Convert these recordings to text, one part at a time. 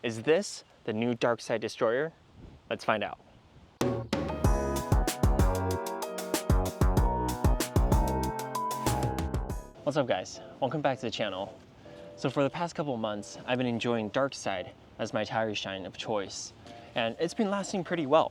Is this the new Darkside Destroyer? Let's find out. What's up guys? Welcome back to the channel. So for the past couple of months, I've been enjoying Darkside as my tire shine of choice. And it's been lasting pretty well.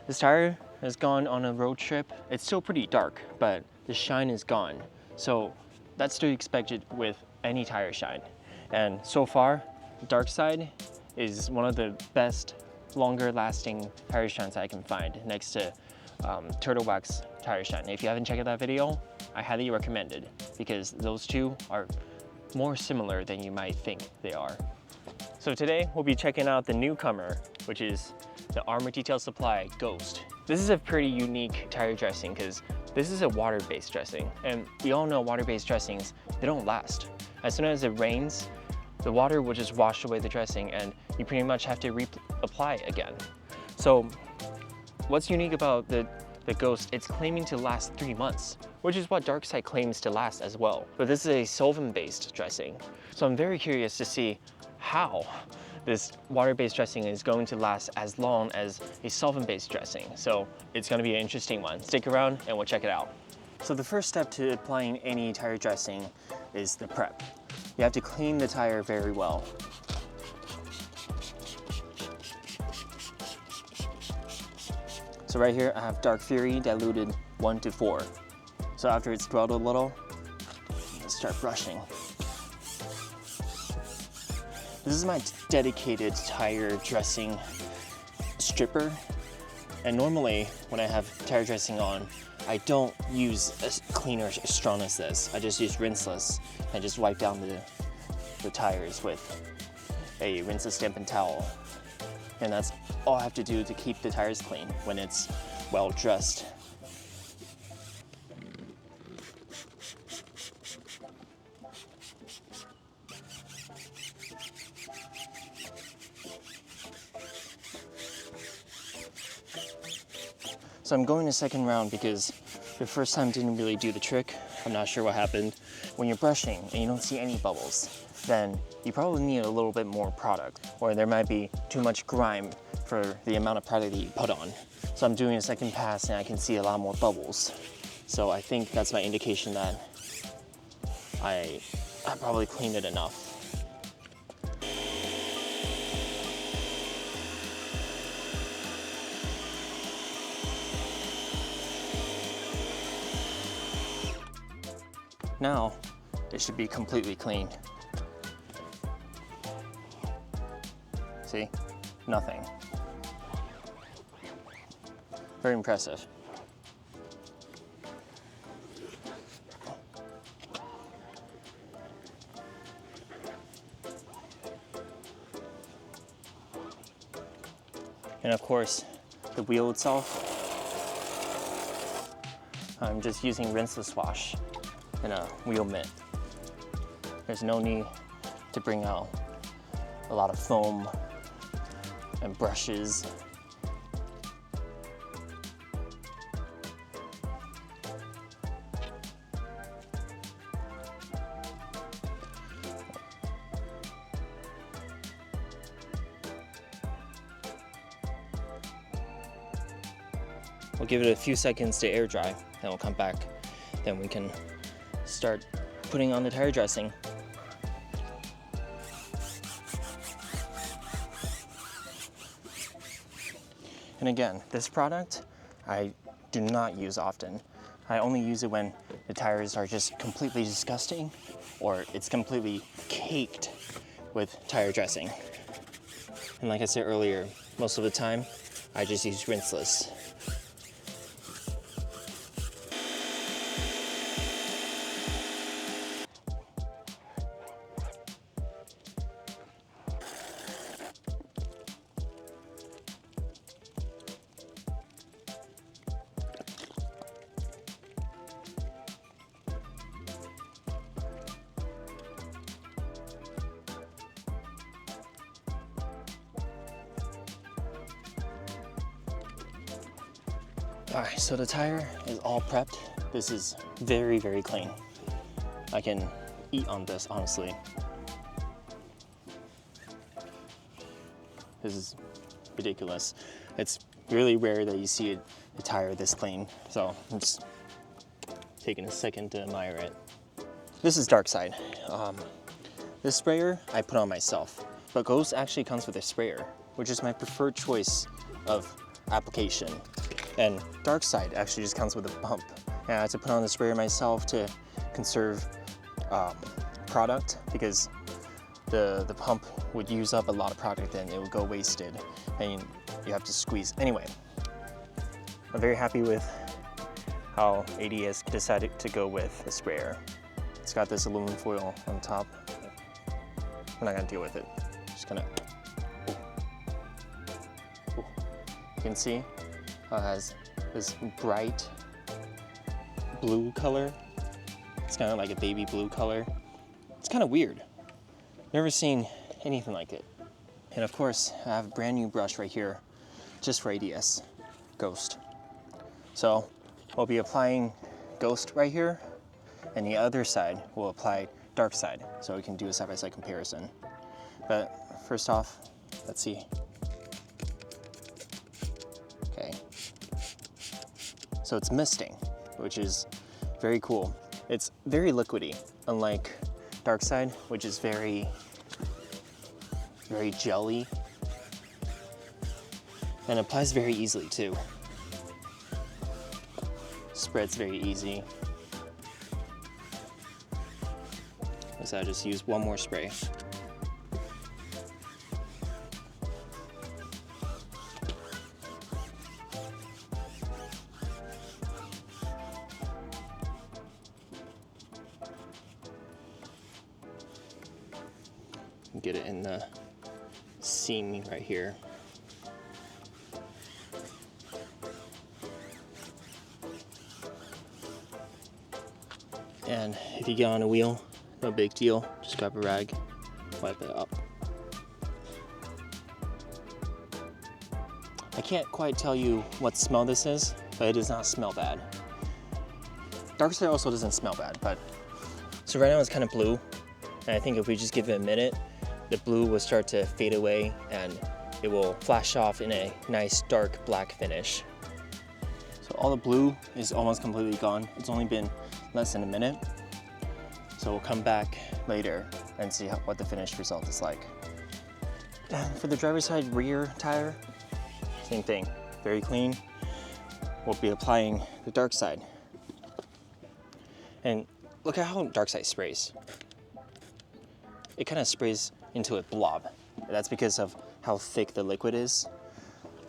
This tire has gone on a road trip. It's still pretty dark, but the shine is gone. So that's to be expected with any tire shine. And so far, Darkside is one of the best, longer lasting tire shines I can find next to Turtle Wax tire shine. If you haven't checked out that video, I highly recommend it because those two are more similar than you might think they are. So today we'll be checking out the newcomer, which is the Armour Detail Supply Ghost. This is a pretty unique tire dressing because this is a water-based dressing, and we all know water-based dressings, they don't last. As soon as it rains, the water will just wash away the dressing and you pretty much have to reapply again. So what's unique about the Ghost, it's claiming to last 3 months, which is what Darkside claims to last as well. But this is a solvent-based dressing. So I'm very curious to see how this water-based dressing is going to last as long as a solvent-based dressing. So it's gonna be an interesting one. Stick around and we'll check it out. So the first step to applying any tire dressing is the prep. You have to clean the tire very well. So right here I have Dark Fury diluted 1 to 4. So after it's dwelled a little, let's start brushing. This is my dedicated tire dressing stripper. And normally when I have tire dressing on, I don't use a cleaner as strong as this. I just use rinseless and just wipe down the tires with a rinseless dampened towel. And that's all I have to do to keep the tires clean when it's well dressed. So I'm going a second round because the first time didn't really do the trick. I'm not sure what happened. When you're brushing and you don't see any bubbles, then you probably need a little bit more product, or there might be too much grime for the amount of product that you put on. So I'm doing a second pass and I can see a lot more bubbles. So I think that's my indication that I probably cleaned it enough. Now, it should be completely clean. See? Nothing. Very impressive. And of course, the wheel itself, I'm just using rinseless wash and a wheel mitt. There's no need to bring out a lot of foam and brushes. We'll give it a few seconds to air dry, then we'll come back. Then we can start putting on the tire dressing. And again, this product I do not use often. I only use it when the tires are just completely disgusting or it's completely caked with tire dressing. And like I said earlier, most of the time I just use rinseless. All right, so the tire is all prepped. This is very, very clean. I can eat on this, honestly. This is ridiculous. It's really rare that you see a tire this clean, so I'm just taking a second to admire it. This is Darkside. This sprayer I put on myself, but Ghost actually comes with a sprayer, which is my preferred choice of application. And Darkside actually just comes with a pump. And I had to put on the sprayer myself to conserve product, because the pump would use up a lot of product and it would go wasted, and you have to squeeze. Anyway, I'm very happy with how ADS decided to go with the sprayer. It's got this aluminum foil on top. I'm not gonna deal with it. Just gonna, ooh. You can see how it has this bright blue color. It's kind of like a baby blue color. It's kind of weird. Never seen anything like it. And of course, I have a brand new brush right here, just for ADS, Ghost. So we'll be applying Ghost right here, and the other side will apply Darkside, so we can do a side-by-side comparison. But first off, let's see. Okay. So it's misting, which is very cool. It's very liquidy, unlike Darkside, which is very jelly, and applies very easily too. Spreads very easy. So I just use one more spray. Get it in the seam right here. And if you get on a wheel, no big deal. Just grab a rag, wipe it up. I can't quite tell you what smell this is, but it does not smell bad. Darkside also doesn't smell bad, but so right now it's kind of blue, and I think if we just give it a minute, the blue will start to fade away and it will flash off in a nice dark black finish. So all the blue is almost completely gone. It's only been less than a minute. So we'll come back later and see what the finished result is like. And for the driver's side rear tire, same thing, very clean. We'll be applying the Darkside. And look at how Darkside sprays. It kind of sprays into a blob. That's because of how thick the liquid is.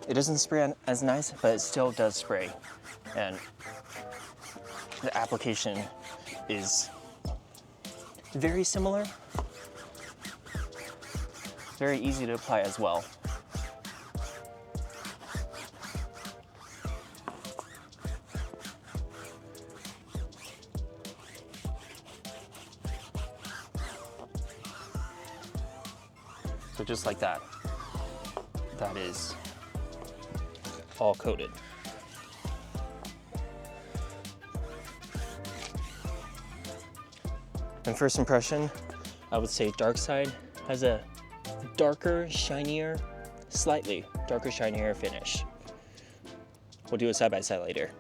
It doesn't spray as nice, but it still does spray. And the application is very similar. Very easy to apply as well. So just like that, that is all coated. And first impression, I would say Darkside has a darker, shinier, slightly darker, shinier finish. We'll do a side-by-side later.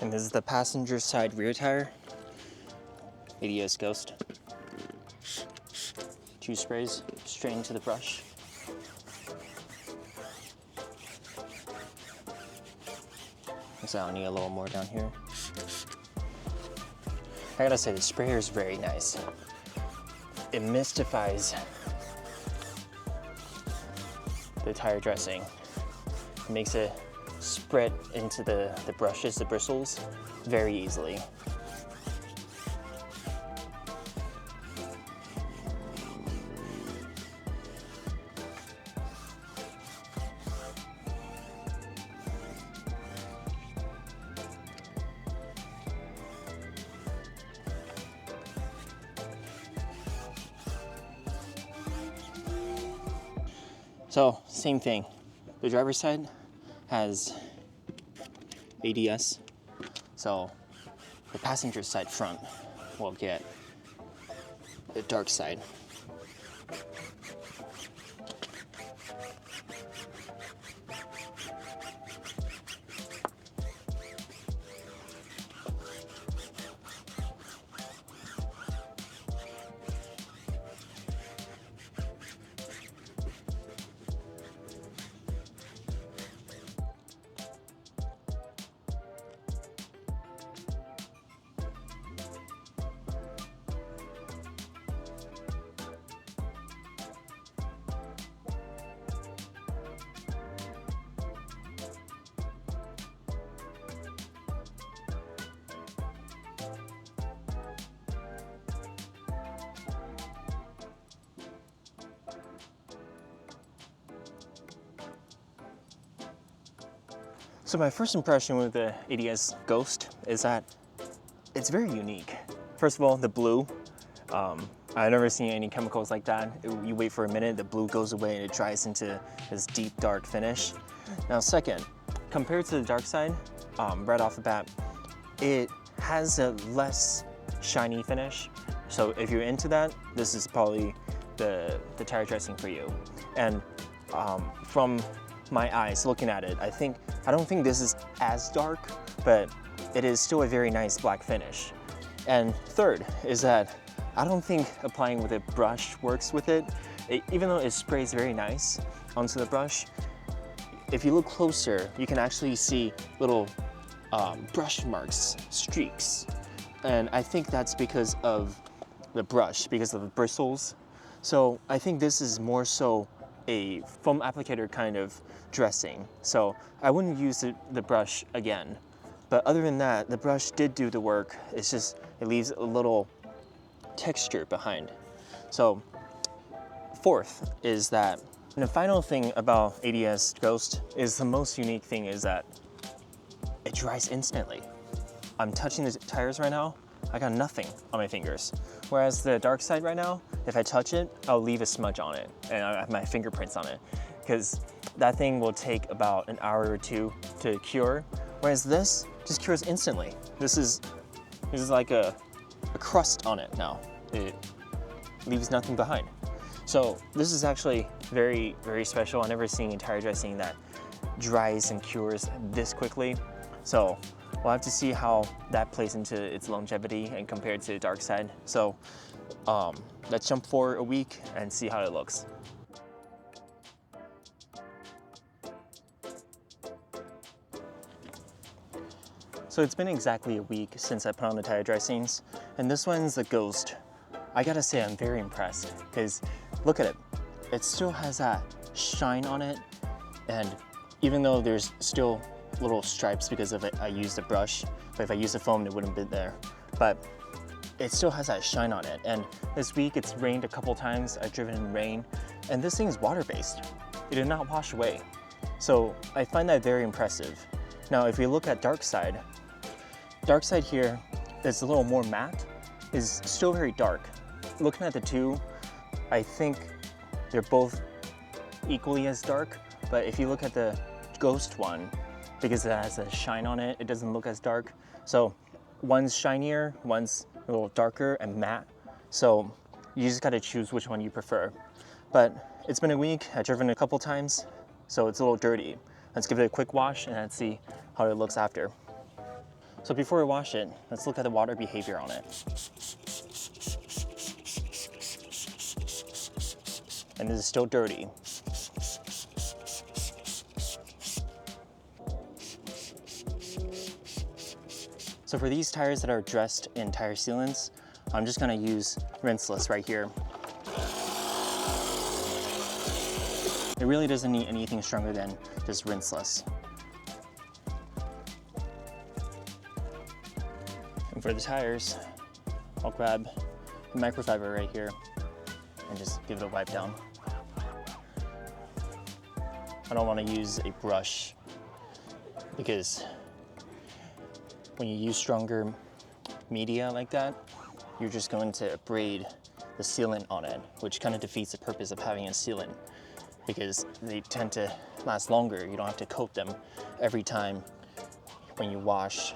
And this is the passenger side rear tire, ADS Ghost. 2 sprays straight into the brush. So I'll need a little more down here. I gotta say, the sprayer is very nice. It mystifies the tire dressing. It makes it spread into the brushes, the bristles, very easily. So, same thing. The driver's side has ADS, so the passenger side front will get the Darkside. So my first impression with the ADS Ghost is that it's very unique. First of all, the blue. I've never seen any chemicals like that. You wait for a minute, the blue goes away and it dries into this deep dark finish. Now second, compared to the Darkside, right off the bat, it has a less shiny finish. So if you're into that, this is probably the tire dressing for you. And from my eyes looking at it, I don't think this is as dark, but it is still a very nice black finish. And third is that I don't think applying with a brush works with it. Even though it sprays very nice onto the brush, if you look closer, you can actually see little brush marks, streaks. And I think that's because of the brush, because of the bristles. So I think this is more so a foam applicator kind of dressing. So I wouldn't use the brush again. But other than that, the brush did do the work. It's just, it leaves a little texture behind. So fourth is that, and the final thing about ADS Ghost is the most unique thing is that it dries instantly. I'm touching the tires right now, I got nothing on my fingers. Whereas the Darkside right now, if I touch it, I'll leave a smudge on it and I have my fingerprints on it because that thing will take about an hour or two to cure. Whereas this just cures instantly. This is like a crust on it now. It leaves nothing behind. So this is actually very, very special. I've never seen a tire dressing that dries and cures this quickly. So we'll have to see how that plays into its longevity and compared to Darkside. So let's jump forward a week and see how it looks. So it's been exactly a week since I put on the tire dressings, and this one's the Ghost. I gotta say I'm very impressed because look at it. It still has that shine on it, and even though there's still little stripes because of it, I used a brush, but if I used a foam it wouldn't be there. But it still has that shine on it, and this week it's rained a couple times. I've driven in rain, and this thing's water-based. It did not wash away. So I find that very impressive. Now if we look at Darkside here is a little more matte, is still very dark. Looking at the two, I think they're both equally as dark, but if you look at the Ghost one, because it has a shine on it, it doesn't look as dark. So one's shinier, one's a little darker and matte. So you just gotta choose which one you prefer. But it's been a week, I've driven a couple times, so it's a little dirty. Let's give it a quick wash and let's see how it looks after. So before we wash it, let's look at the water behavior on it. And this is still dirty. So for these tires that are dressed in tire sealants, I'm just gonna use rinseless right here. It really doesn't need anything stronger than just rinseless. And for the tires, I'll grab a microfiber right here and just give it a wipe down. I don't want to use a brush because when you use stronger media like that, you're just going to abrade the sealant on it, which kind of defeats the purpose of having a sealant because they tend to last longer. You don't have to coat them every time when you wash.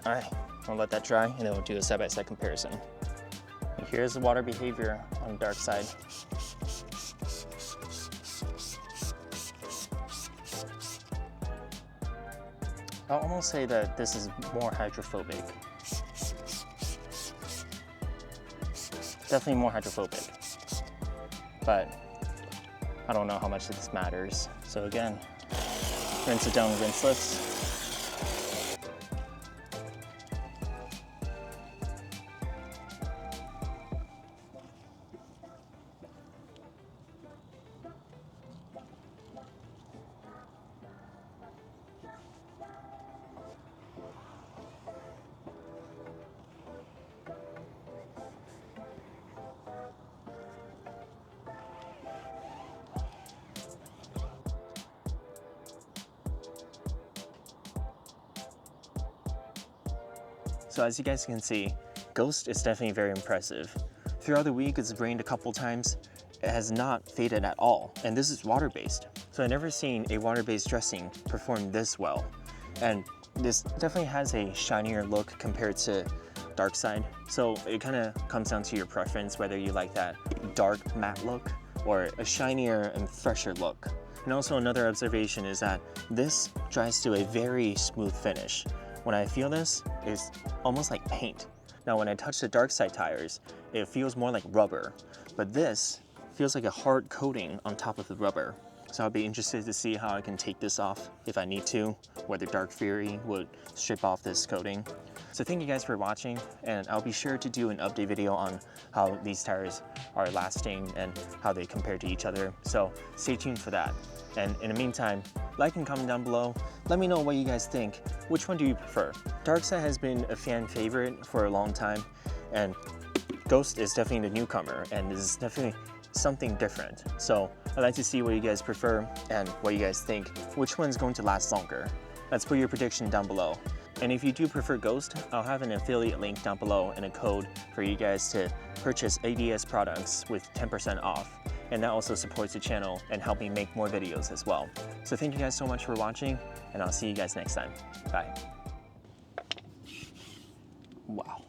All right, I'll let that dry and then we'll do a side-by-side comparison. And here's the water behavior on Darkside. I'll almost say that this is more hydrophobic. Definitely more hydrophobic, but I don't know how much this matters. So again, rinse it down rinseless. So as you guys can see, Ghost is definitely very impressive. Throughout the week, it's rained a couple times. It has not faded at all, and this is water-based. So I've never seen a water-based dressing perform this well. And this definitely has a shinier look compared to Darkside. So it kind of comes down to your preference, whether you like that dark matte look or a shinier and fresher look. And also another observation is that this dries to a very smooth finish. When I feel this, it's almost like paint. Now when I touch the Darkside tires, it feels more like rubber, but this feels like a hard coating on top of the rubber. So I'll be interested to see how I can take this off if I need to, whether Dark Fury would strip off this coating. So thank you guys for watching, and I'll be sure to do an update video on how these tires are lasting and how they compare to each other. So stay tuned for that. And in the meantime, like and comment down below. Let me know what you guys think. Which one do you prefer? Darkside has been a fan favorite for a long time, and Ghost is definitely the newcomer, and this is definitely something different. So I'd like to see what you guys prefer and what you guys think. Which one's going to last longer? Let's put your prediction down below. And if you do prefer Ghost, I'll have an affiliate link down below and a code for you guys to purchase ADS products with 10% off. And that also supports the channel and help me make more videos as well. So thank you guys so much for watching, and I'll see you guys next time. Bye. Wow.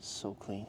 So clean.